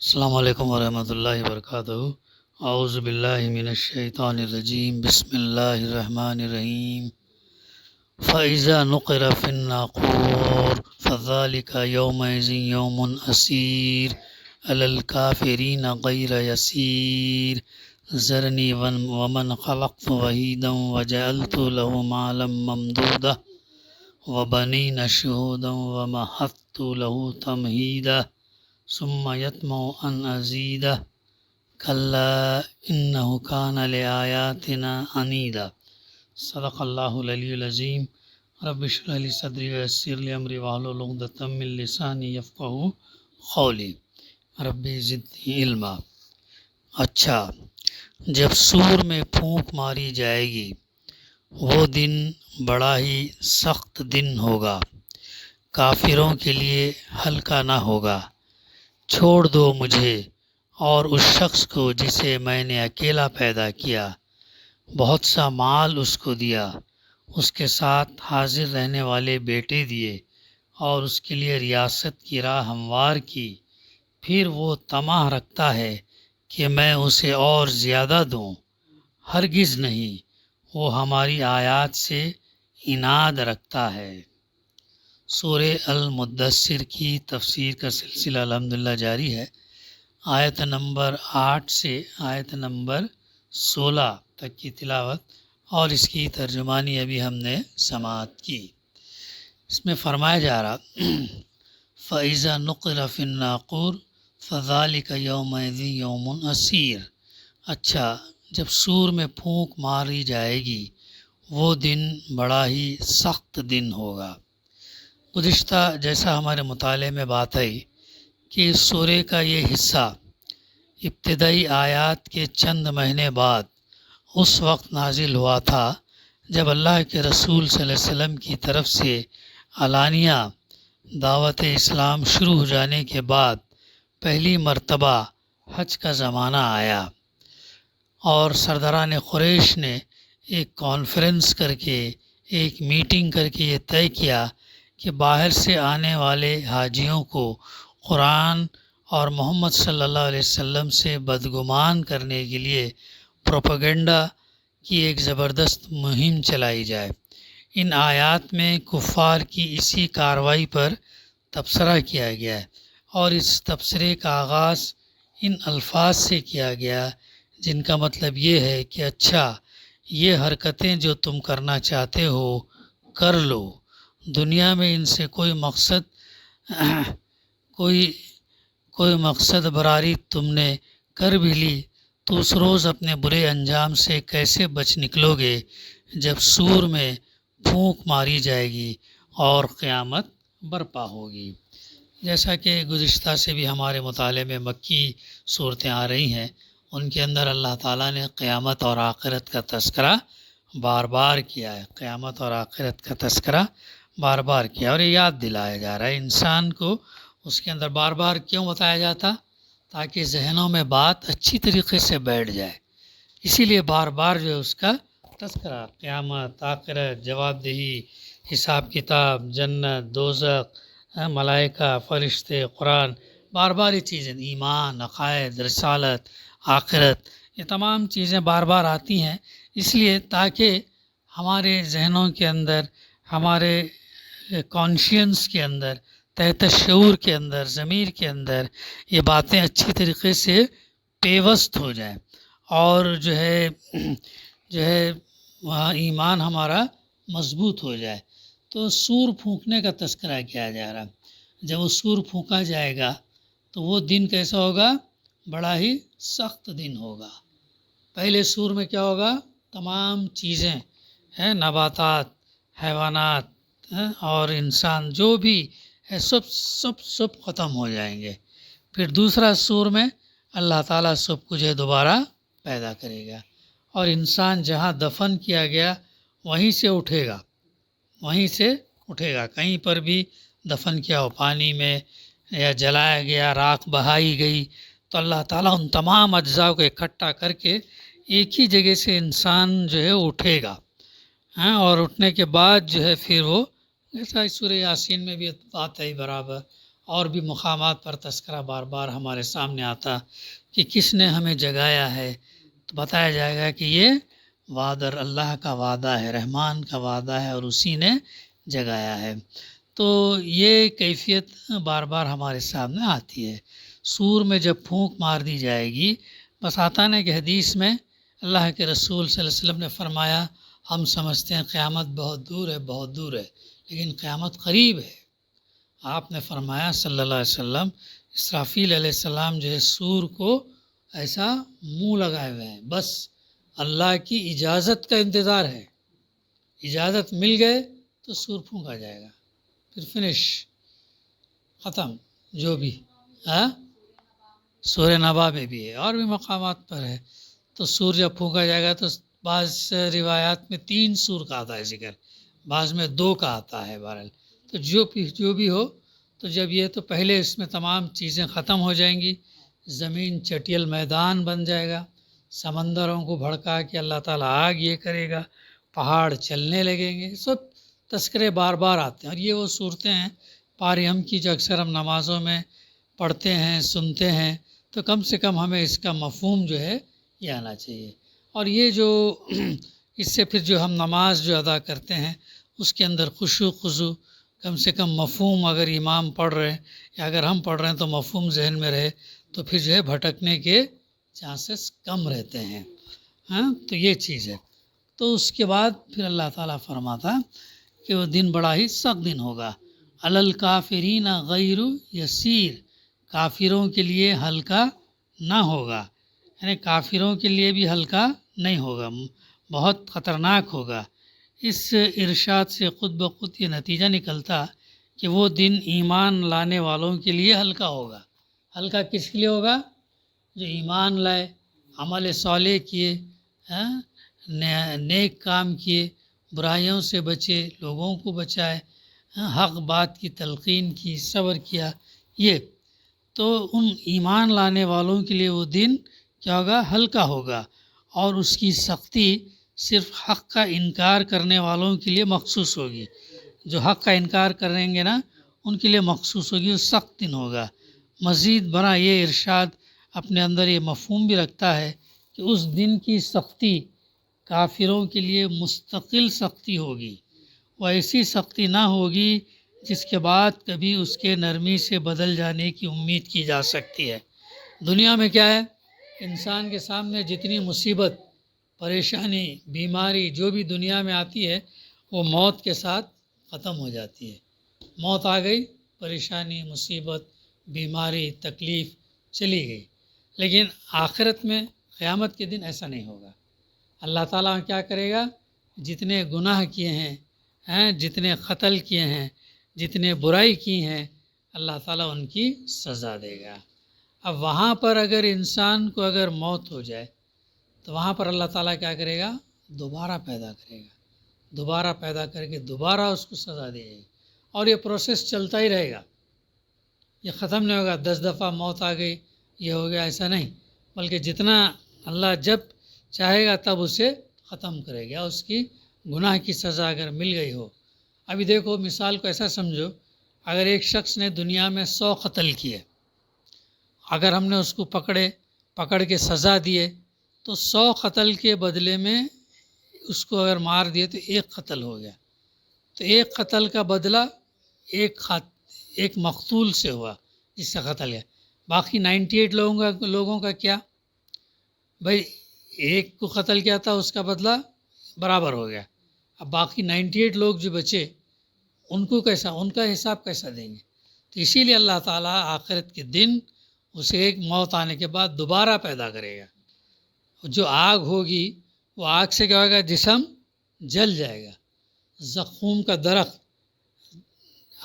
السلام علیکم ورحمۃ اللہ وبرکاتہ۔ اعوذ باللہ من الشیطان الرجیم، بسم اللہ الرحمن الرحیم۔ فَإِذَا نُقِرَ فِي النَّاقُورِ فَذَلِكَ يَوْمَئِذٍ يَوْمٌ عَسِيرٌ عَلَى الْكَافِرِينَ غَيْرَ يَسِيرٍ ذَرْنِي وَمَنْ خَلَقْتُ وَحِيدًا وَجَعَلْتُ لَهُ مَالًا مَمْدُودًا وَبَنِينَ شُهُودًا وَمَهَّدتُّ لَهُ تَمْهِيدًا ثم يطمع أن أزيده كلا إنه كان لآياتنا عنيدا۔ صدق اللہ العلی العظیم۔ رب اشرح لي صدری ويسر لي أمري واحلل عقدة من لسانی یفقہوا قولی۔ رب زدنی علما۔ اچھا، جب سور میں پھونک ماری جائے گی وہ دن بڑا ہی سخت دن ہوگا، کافروں کے لیے ہلکا نہ ہوگا۔ چھوڑ دو مجھے اور اس شخص کو جسے میں نے اکیلا پیدا کیا، بہت سا مال اس کو دیا، اس کے ساتھ حاضر رہنے والے بیٹے دیے اور اس کے لیے ریاست کی راہ ہموار کی، پھر وہ طمع رکھتا ہے کہ میں اسے اور زیادہ دوں۔ ہرگز نہیں، وہ ہماری آیات سے عناد رکھتا ہے۔ سورہ المدثر کی تفسیر کا سلسلہ الحمدللہ جاری ہے۔ آیت نمبر 8 سے آیت نمبر 16 تک کی تلاوت اور اس کی ترجمانی ابھی ہم نے سماعت کی۔ اس میں فرمایا جا رہا فَإِذَا نُقِرَ فِي النَّاقُورِ فَذَلِكَ يَوْمَئِذٍ يَوْمٌ عَسِيرٌ۔ اچھا، جب سور میں پھونک ماری جائے گی وہ دن بڑا ہی سخت دن ہوگا۔ گزشتہ جیسا ہمارے مطالعے میں بات آئی کہ اس سورہ کا یہ حصہ ابتدائی آیات کے چند مہینے بعد اس وقت نازل ہوا تھا جب اللہ کے رسول صلی اللہ علیہ وسلم کی طرف سے علانیہ دعوت اسلام شروع ہو جانے کے بعد پہلی مرتبہ حج کا زمانہ آیا اور سرداران قریش نے ایک کانفرنس کر کے، ایک میٹنگ کر کے یہ طے کیا کہ باہر سے آنے والے حاجیوں کو قرآن اور محمد صلی اللہ علیہ وسلم سے بدگمان کرنے کے لیے پروپیگنڈا کی ایک زبردست مہم چلائی جائے۔ ان آیات میں کفار کی اسی کارروائی پر تبصرہ کیا گیا ہے اور اس تبصرے کا آغاز ان الفاظ سے کیا گیا جن کا مطلب یہ ہے کہ اچھا، یہ حرکتیں جو تم کرنا چاہتے ہو کر لو، دنیا میں ان سے کوئی مقصد براری تم نے کر بھی لی تو اس روز اپنے برے انجام سے کیسے بچ نکلو گے جب سور میں پھونک ماری جائے گی اور قیامت برپا ہوگی۔ جیسا کہ گزشتہ سے بھی ہمارے مطالعے میں مکی صورتیں آ رہی ہیں، ان کے اندر اللہ تعالیٰ نے قیامت اور آخرت کا تذکرہ بار بار کیا ہے۔ قیامت اور آخرت کا تذکرہ بار بار کیا اور یہ یاد دلایا جا رہا ہے انسان کو، اس کے اندر بار بار کیوں بتایا جاتا؟ تاکہ ذہنوں میں بات اچھی طریقے سے بیٹھ جائے، اسی لیے بار بار جو ہے اس کا تذکرہ، قیامت، آخرت، جواب دہی، حساب کتاب، جنت، دوزخ، ملائکہ، فرشتے، قرآن، بار بار یہ چیزیں، ایمان، عقائد، رسالت، آخرت، یہ تمام چیزیں بار بار آتی ہیں اس لیے تاکہ ہمارے ذہنوں کے اندر، ہمارے کانشینس کے اندر، تحت شعور کے اندر، ضمیر کے اندر یہ باتیں اچھی طریقے سے پیوست ہو جائیں اور جو ہے وہاں ایمان ہمارا مضبوط ہو جائے۔ تو سور پھونکنے کا تذکرہ کیا جا رہا ہے۔ جب وہ سور پھونکا جائے گا تو وہ دن کیسا ہوگا؟ بڑا ہی سخت دن ہوگا۔ پہلے سور میں کیا ہوگا؟ تمام چیزیں ہیں، نباتات، حیوانات اور انسان جو بھی ہے سب ختم ہو جائیں گے۔ پھر دوسرا سور میں اللہ تعالیٰ سب کچھ دوبارہ پیدا کرے گا اور انسان جہاں دفن کیا گیا وہیں سے اٹھے گا، کہیں پر بھی دفن کیا ہو، پانی میں یا جلایا گیا، راکھ بہائی گئی، تو اللہ تعالیٰ ان تمام اجزاء کو اکٹھا کر کے ایک ہی جگہ سے انسان جو ہے اٹھے گا، اور اٹھنے کے بعد جو ہے پھر وہ جیسا سورہ یاسین میں بھی بات ہے برابر، اور بھی مقامات پر تذکرہ بار بار ہمارے سامنے آتا کہ کس نے ہمیں جگایا ہے، تو بتایا جائے گا کہ یہ اللہ کا وعدہ ہے، رحمان کا وعدہ ہے اور اسی نے جگایا ہے۔ تو یہ کیفیت بار بار ہمارے سامنے آتی ہے۔ سور میں جب پھونک مار دی جائے گی، بس آتا نا کہ حدیث میں اللہ کے رسول صلی اللہ علیہ وسلم نے فرمایا، ہم سمجھتے ہیں قیامت بہت دور ہے، بہت دور ہے، لیکن قیامت قریب ہے۔ آپ نے فرمایا صلی اللہ علیہ وسلم، اسرافیل علیہ السلام جو ہے سور کو ایسا منہ لگائے ہوئے ہیں، بس اللہ کی اجازت کا انتظار ہے، اجازت مل گئے تو سور پھونکا جائے گا، پھر فنش، ختم جو بھی۔ سورہ نبا میں بھی ہے اور بھی مقامات پر ہے۔ تو سور جب پھونکا جائے گا تو بعض روایات میں 3 سور کا آتا ہے ذکر، بعض میں 2 کا آتا ہے۔ بہرحال تو جو بھی ہو، تو جب یہ تو پہلے اس میں تمام چیزیں ختم ہو جائیں گی، زمین چٹیل میدان بن جائے گا، سمندروں کو بھڑکا کے اللہ تعالیٰ آگ یہ کرے گا، پہاڑ چلنے لگیں گے، سب تذکرے بار بار آتے ہیں۔ اور یہ وہ صورتیں ہیں پاریم کی جو اکثر ہم نمازوں میں پڑھتے ہیں، سنتے ہیں، تو کم سے کم ہمیں اس کا مفہوم جو ہے یہ آنا چاہیے۔ اور یہ جو اس سے پھر جو ہم نماز جو ادا کرتے ہیں اس کے اندر خشوع خضوع، کم سے کم مفہوم اگر امام پڑھ رہے ہیں یا اگر ہم پڑھ رہے ہیں تو مفہوم ذہن میں رہے، تو پھر جو ہے بھٹکنے کے چانسز کم رہتے ہیں۔ تو یہ چیز ہے۔ تو اس کے بعد پھر اللہ تعالیٰ فرماتا کہ وہ دن بڑا ہی سخت دن ہوگا، علی الکافرین غیر یسیر، کافروں کے لیے ہلکا نہ ہوگا، یعنی کافروں کے لیے بھی ہلکا نہیں ہوگا، بہت خطرناک ہوگا۔ اس ارشاد سے خود بخود یہ نتیجہ نکلتا کہ وہ دن ایمان لانے والوں کے لیے ہلکا ہوگا۔ ہلکا کس کے لیے ہوگا؟ جو ایمان لائے، عمل صالح کیے، نیک کام کیے، برائیوں سے بچے، لوگوں کو بچائے، حق بات کی تلقین کی، صبر کیا، یہ تو ان ایمان لانے والوں کے لیے وہ دن کیا ہوگا؟ ہلکا ہوگا، اور اس کی سختی صرف حق کا انکار کرنے والوں کے لیے مخصوص ہوگی۔ جو حق کا انکار کریں گے نا ان کے لیے مخصوص ہوگی، وہ سخت دن ہوگا۔ مزید بنا یہ ارشاد اپنے اندر یہ مفہوم بھی رکھتا ہے کہ اس دن کی سختی کافروں کے لیے مستقل سختی ہوگی، وہ ایسی سختی نہ ہوگی جس کے بعد کبھی اس کے نرمی سے بدل جانے کی امید کی جا سکتی ہے۔ دنیا میں کیا ہے؟ انسان کے سامنے جتنی مصیبت، پریشانی، بیماری جو بھی دنیا میں آتی ہے وہ موت کے ساتھ ختم ہو جاتی ہے۔ موت آ گئی، پریشانی، مصیبت، بیماری، تکلیف چلی گئی۔ لیکن آخرت میں قیامت کے دن ایسا نہیں ہوگا۔ اللہ تعالیٰ کیا کرے گا؟ جتنے گناہ کیے ہیں، جتنے قتل کیے ہیں، جتنے برائی کی ہیں، اللہ تعالیٰ ان کی سزا دے گا۔ اب وہاں پر اگر انسان کو اگر موت ہو جائے تو وہاں پر اللہ تعالیٰ کیا کرے گا؟ دوبارہ پیدا کرے گا، دوبارہ پیدا کر کے دوبارہ اس کو سزا دے گی، اور یہ پروسیس چلتا ہی رہے گا، یہ ختم نہیں ہوگا۔ 10 دفعہ موت آ گئی، یہ ہو گیا، ایسا نہیں، بلکہ جتنا اللہ جب چاہے گا تب اسے ختم کرے گا۔ اس کی گناہ کی سزا اگر مل گئی ہو، ابھی دیکھو مثال کو ایسا سمجھو، اگر ایک شخص نے دنیا میں 100 قتل کیے، اگر ہم نے اس کو پکڑ کے سزا دیے تو 100 قتل کے بدلے میں اس کو اگر مار دیے تو 1 قتل ہو گیا، تو 1 قتل کا بدلہ ایک مقتول سے ہوا جس سے قتل ہے۔ باقی 98 لوگوں کا کیا؟ بھائی ایک کو قتل کیا تھا، اس کا بدلہ برابر ہو گیا، اب باقی 98 لوگ جو بچے ان کو کیسا، ان کا حساب کیسا دیں گے؟ تو اسی لیے اللہ تعالیٰ آخرت کے دن اسے ایک موت آنے کے بعد دوبارہ پیدا کرے گا۔ جو آگ ہوگی وہ آگ سے کیا ہوگا؟ جسم جل جائے گا۔ زقوم کا درخت،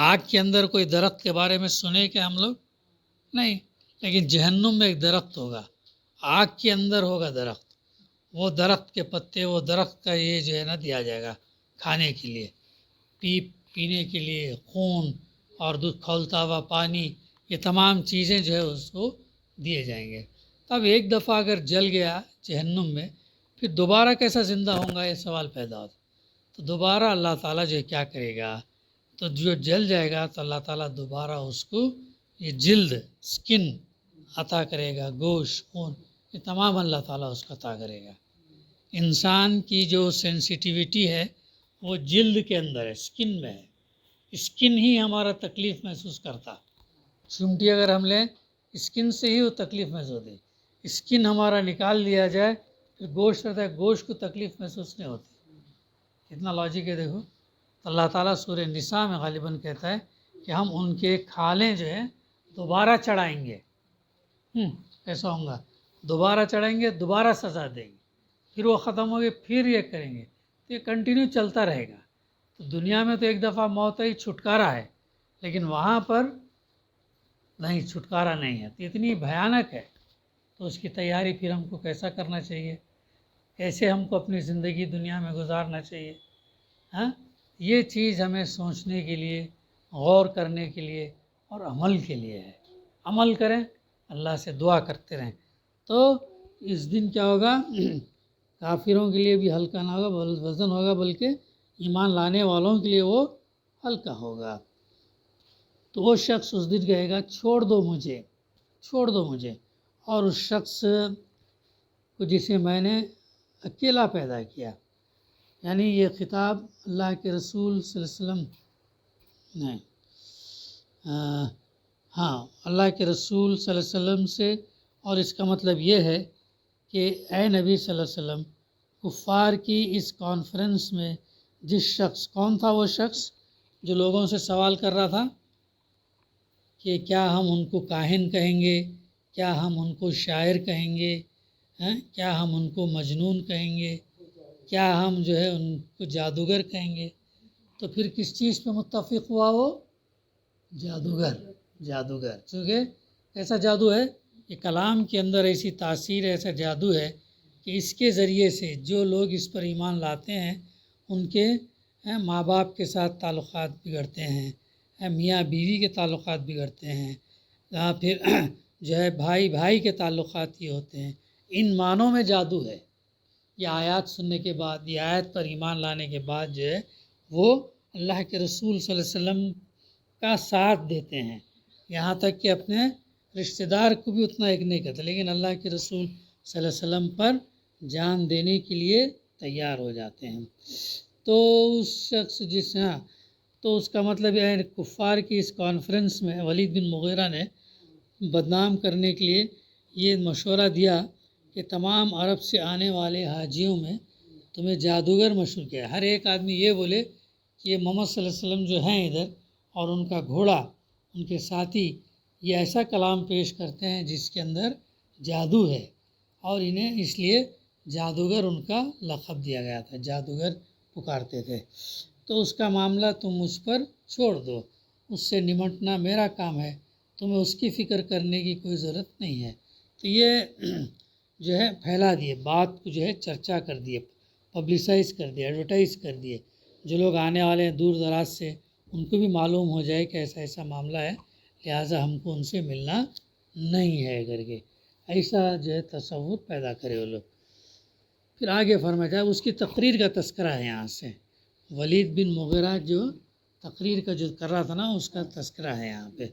آگ کے اندر کوئی درخت کے بارے میں سنے کہ ہم لوگ نہیں، لیکن جہنم میں ایک درخت ہوگا، آگ کے اندر ہوگا درخت، وہ درخت کے پتے، وہ درخت کا یہ جو ہے نا دیا جائے گا کھانے کے لیے، پینے کے لیے، خون اور دودھ کھولتا ہوا پانی، یہ تمام چیزیں جو ہے اس کو دیے جائیں گے۔ اب ایک دفعہ اگر جل گیا جہنم میں، پھر دوبارہ کیسا زندہ ہوں گا، یہ سوال پیدا ہوتا۔ تو دوبارہ اللہ تعالیٰ جو کیا کرے گا، تو جو جل جائے گا تو اللہ تعالیٰ دوبارہ اس کو یہ جلد سکن عطا کرے گا، گوشت خون، یہ تمام اللہ تعالیٰ اس کو عطا کرے گا۔ انسان کی جو سینسیٹیوٹی ہے وہ جلد کے اندر ہے، سکن میں ہے، سکن ہی ہمارا تکلیف محسوس کرتا۔ چمٹی اگر ہم لیں سکن سے ہی وہ تکلیف محسوس ہوتی، سکن ہمارا نکال دیا جائے پھر گوشت رہتا ہے، گوشت کو تکلیف محسوس نہیں ہوتی۔ کتنا لاجک ہے دیکھو۔ اللہ تعالیٰ سورہ نساء میں غالباً کہتا ہے کہ ہم ان کے کھالیں جو ہیں دوبارہ چڑھائیں گے۔ ایسا ہوں گا، دوبارہ چڑھائیں گے، دوبارہ سزا دیں گے، پھر وہ ختم ہو گئے، پھر یہ کریں گے، تو یہ کنٹینیو چلتا رہے گا۔ تو دنیا میں تو ایک دفعہ موت ہی چھٹکارا ہے، لیکن وہاں پر نہیں، چھٹکارا نہیں ہے، تو اتنی بھیانک ہے۔ تو اس کی تیاری پھر ہم کو کیسا کرنا چاہیے، کیسے ہم کو اپنی زندگی دنیا میں گزارنا چاہیے، ہاں؟ یہ چیز ہمیں سوچنے کے لیے، غور کرنے کے لیے اور عمل کے لیے ہے۔ عمل کریں، اللہ سے دعا کرتے رہیں، تو اس دن کیا ہوگا، کافروں کے لیے بھی ہلکا نہ ہوگا، وزن ہوگا، بلکہ ایمان لانے والوں کے لیے وہ ہلکا ہوگا۔ تو وہ شخص اس دن کہے گا چھوڑ دو مجھے، چھوڑ دو مجھے، اور اس شخص کو جسے میں نے اکیلا پیدا کیا، یعنی یہ خطاب اللہ کے رسول صلی اللہ علیہ وسلم نہیں، ہاں اللہ کے رسول صلی اللہ علیہ وسلم سے، اور اس کا مطلب یہ ہے کہ اے نبی صلی اللہ علیہ وسلم، کفار کی اس کانفرنس میں جس شخص، کون تھا وہ شخص جو لوگوں سے سوال کر رہا تھا کہ کیا ہم ان کو کاہن کہیں گے، کیا ہم ان کو شاعر کہیں گے، کیا ہم ان کو مجنون کہیں گے، کیا ہم جو ہے ان کو جادوگر کہیں گے، تو پھر کس چیز پہ متفق ہوا وہ؟ جادوگر، جادوگر، چونکہ ایسا جادو ہے کہ کلام کے اندر ایسی تاثیر، ایسا جادو ہے کہ اس کے ذریعے سے جو لوگ اس پر ایمان لاتے ہیں ان کے ماں باپ کے ساتھ تعلقات بگڑتے ہیں، میاں بیوی کے تعلقات بگڑتے ہیں، پھر جو ہے بھائی بھائی کے تعلقات یہ ہوتے ہیں۔ ان معنوں میں جادو ہے۔ یہ آیات سننے کے بعد، یہ آیت پر ایمان لانے کے بعد جو ہے وہ اللہ کے رسول صلی اللہ علیہ وسلم کا ساتھ دیتے ہیں، یہاں تک کہ اپنے رشتہ دار کو بھی اتنا ایک نہیں کرتے، لیکن اللہ کے رسول صلی اللہ علیہ وسلم پر جان دینے کے لیے تیار ہو جاتے ہیں۔ تو اس شخص تو اس کا مطلب یہ ہے، کفار کی اس کانفرنس میں ولید بن مغیرہ نے بدنام کرنے کے لیے یہ مشورہ دیا کہ تمام عرب سے آنے والے حاجیوں میں تمہیں جادوگر مشہور کیا ہے۔ ہر ایک آدمی یہ بولے کہ یہ محمد صلی اللہ علیہ وسلم جو ہیں ادھر، اور ان کا گھوڑا، ان کے ساتھی، یہ ایسا کلام پیش کرتے ہیں جس کے اندر جادو ہے، اور انہیں اس لیے جادوگر ان کا لقب دیا گیا تھا، جادوگر پکارتے تھے۔ تو اس کا معاملہ تم مجھ پر چھوڑ دو، اس سے نمٹنا میرا کام ہے، تمہیں اس کی فکر کرنے کی کوئی ضرورت نہیں ہے۔ تو یہ جو ہے پھیلا دیے، بات کو جو ہے چرچا کر دیے، پبلسائز کر دیے، ایڈورٹائز کر دیے، جو لوگ آنے والے ہیں دور دراز سے ان کو بھی معلوم ہو جائے کہ ایسا ایسا معاملہ ہے، لہٰذا ہم کو ان سے ملنا نہیں ہے کر کے، ایسا جو ہے تصور پیدا کرے وہ لوگ۔ پھر آگے فرمایا جائے، اس کی تقریر کا تذکرہ ہے یہاں سے، ولید بن مغیرہ جو تقریر کا جو کر رہا تھا نا، اس کا تذکرہ ہے یہاں پہ۔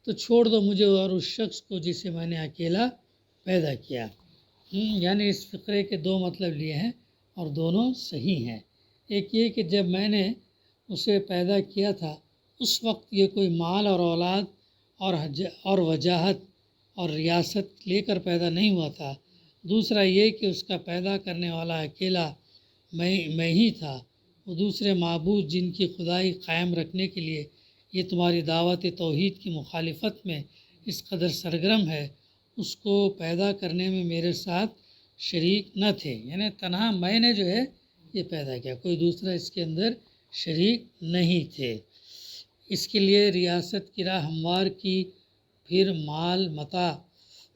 تو چھوڑ دو مجھے اور اس شخص کو جسے میں نے اکیلا پیدا کیا، یعنی اس فقرے کے دو مطلب لیے ہیں اور دونوں صحیح ہیں۔ ایک یہ کہ جب میں نے اسے پیدا کیا تھا اس وقت یہ کوئی مال اور اولاد اور وجاہت اور ریاست لے کر پیدا نہیں ہوا تھا۔ دوسرا یہ کہ اس کا پیدا کرنے والا اکیلا میں ہی تھا۔ وہ دوسرے معبود جن کی خدائی قائم رکھنے کے لیے یہ تمہاری دعوت توحید کی مخالفت میں اس قدر سرگرم ہے، اس کو پیدا کرنے میں میرے ساتھ شریک نہ تھے، یعنی تنہا میں نے جو ہے یہ پیدا کیا، کوئی دوسرا اس کے اندر شریک نہیں تھے۔ اس کے لیے ریاست کی راہ ہموار کی، پھر مال متاع،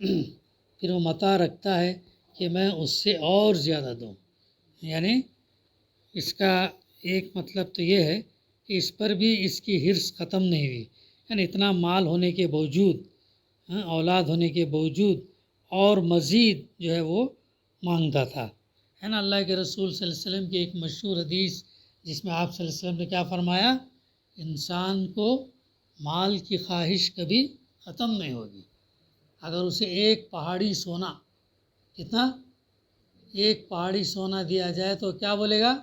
پھر وہ متاع رکھتا ہے کہ میں اس سے اور زیادہ دوں، یعنی اس کا ایک مطلب تو یہ ہے کہ اس پر بھی اس کی حرص ختم نہیں ہوئی، یعنی اتنا مال ہونے کے باوجود، اولاد ہونے کے باوجود اور مزید جو ہے وہ مانگتا تھا، ہے نا۔ اللہ کے رسول صلی اللہ علیہ وسلم کی ایک مشہور حدیث جس میں آپ صلی اللہ علیہ وسلم نے کیا فرمایا، انسان کو مال کی خواہش کبھی ختم نہیں ہوگی۔ اگر اسے ایک پہاڑی سونا، کتنا، ایک پہاڑی سونا دیا جائے تو کیا بولے گا؟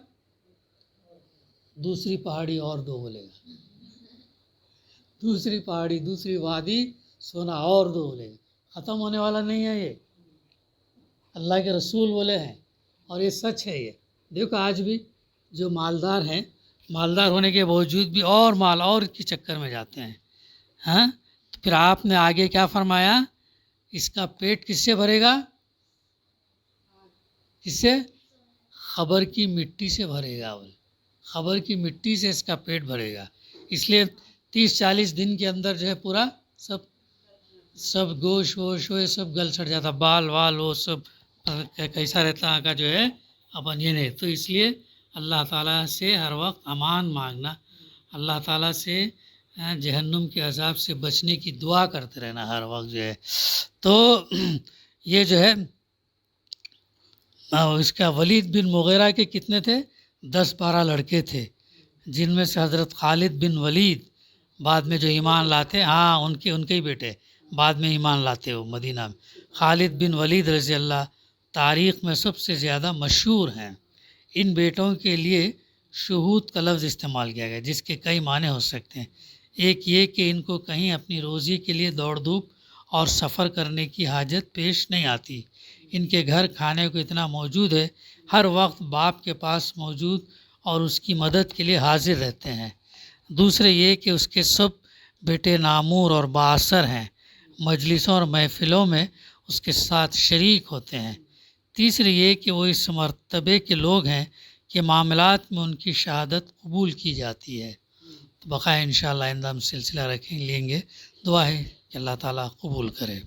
دوسری پہاڑی اور دو بولے گا، دوسری پہاڑی، دوسری وادی، سونا اور دو بولے گا۔ ختم ہونے والا نہیں ہے یہ، اللہ کے رسول بولے ہیں اور یہ سچ ہے۔ یہ دیکھو آج بھی جو مالدار ہیں، مالدار ہونے کے باوجود بھی اور مال اور کے چکر میں جاتے ہیں، ہاں؟ تو پھر آپ نے آگے کیا فرمایا؟ اس کا پیٹ کس سے بھرے گا؟ کس سے؟ خبر کی مٹی سے بھرے گا، خبر کی مٹی سے اس کا پیٹ بھرے گا۔ اس لیے 30-40 دن کے اندر جو ہے پورا سب گوشت ووش وہ سب گل سڑ جاتا، بال وال وہ سب کیسا رہتا کا جو ہے اپن یہ نہیں۔ تو اس لیے اللہ تعالیٰ سے ہر وقت امان مانگنا، اللہ تعالیٰ سے جہنم کے عذاب سے بچنے کی دعا کرتے رہنا ہر وقت جو ہے۔ تو یہ جو ہے اس کا ولید بن مغیرہ کے کتنے تھے؟ 10-12 لڑکے تھے، جن میں سے حضرت خالد بن ولید بعد میں جو ایمان لاتے، ہاں ان کے ہی بیٹے بعد میں ایمان لاتے ہو مدینہ میں۔ خالد بن ولید رضی اللہ تاریخ میں سب سے زیادہ مشہور ہیں۔ ان بیٹوں کے لیے شہود کا لفظ استعمال کیا گیا، جس کے کئی معنی ہو سکتے ہیں۔ ایک یہ کہ ان کو کہیں اپنی روزی کے لیے دوڑ دھوپ اور سفر کرنے کی حاجت پیش نہیں آتی، ان کے گھر کھانے کو اتنا موجود ہے، ہر وقت باپ کے پاس موجود اور اس کی مدد کے لیے حاضر رہتے ہیں۔ دوسرے یہ کہ اس کے سب بیٹے نامور اور بااثر ہیں، مجلسوں اور محفلوں میں اس کے ساتھ شریک ہوتے ہیں۔ تیسرے یہ کہ وہ اس مرتبے کے لوگ ہیں کہ معاملات میں ان کی شہادت قبول کی جاتی ہے۔ تو بقایا انشاءاللہ آئندہ ہم سلسلہ لیں گے۔ دعا ہے کہ اللہ تعالیٰ قبول کرے۔